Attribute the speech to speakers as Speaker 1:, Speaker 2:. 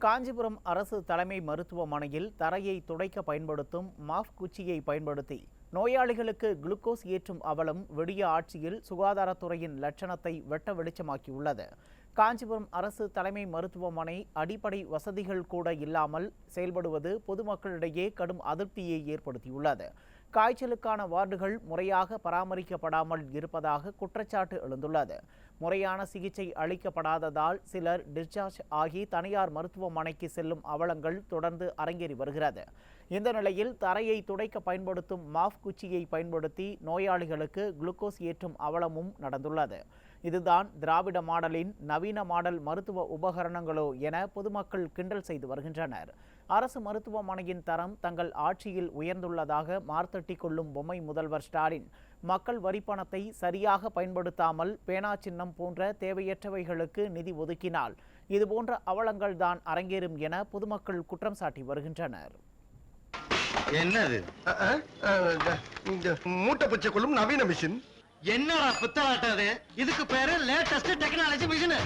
Speaker 1: காஞ்சிபுரம் அரசு தலைமை மருத்துவமனையில் தரையை துடைக்க பயன்படுத்தும் மாஃப் குச்சியை பயன்படுத்தி நோயாளிகளுக்கு குளுக்கோஸ் ஏற்றும் அவலம் விடிய ஆட்சியில் சுகாதாரத்துறையின் லட்சணத்தை வெட்ட வெளிச்சமாக்கியுள்ளது. காஞ்சிபுரம் அரசு தலைமை மருத்துவமனை அடிப்படை வசதிகள் கூட இல்லாமல் செயல்படுவது பொதுமக்களிடையே கடும் அதிருப்தியை ஏற்படுத்தியுள்ளது. காய்ச்சலுக்கான வார்டுகள் முறையாக பராமரிக்கப்படாமல் இருப்பதாக குற்றச்சாட்டு எழுந்துள்ளது. முறையான சிகிச்சை அளிக்கப்படாததால் சிலர் டிஸ்சார்ஜ் ஆகி தனியார் மருத்துவமனைக்கு செல்லும் அவலங்கள் தொடர்ந்து அரங்கேறி வருகிறது. இந்த நிலையில் தரையை துடைக்க பயன்படுத்தும் மாஃப் குச்சியை பயன்படுத்தி நோயாளிகளுக்கு குளுக்கோஸ் ஏற்றும் அவலமும் நடந்துள்ளது. இதுதான் திராவிட மாடலின் நவீன மாடல் மருத்துவ உபகரணங்களோ என பொதுமக்கள் கிண்டல் செய்து வருகின்றனர். அரசு மருத்துவமனையின் தரம் தங்கள் ஆட்சியில் உயர்ந்துள்ளதாக மார்த்தட்டி கொள்ளும் பொம்மை முதல்வர் ஸ்டாலின் மக்கள் வரிப்பணத்தை சரியாக பயன்படுத்தாமல் பேனா சின்னம் போன்ற தேவையற்றவைகளுக்கு நிதி ஒதுக்கினால் இதுபோன்ற அவலங்கள் தான் அரங்கேறும் என பொதுமக்கள் குற்றம் சாட்டி வருகின்றனர்.
Speaker 2: என்னது
Speaker 3: மூட்டை பச்சை கொள்ளும் நவீன மிஷின்.
Speaker 2: என்னடா புத்தாட்டது? இதுக்கு பேரு லேட்டஸ்ட் டெக்னாலஜி மிஷின்.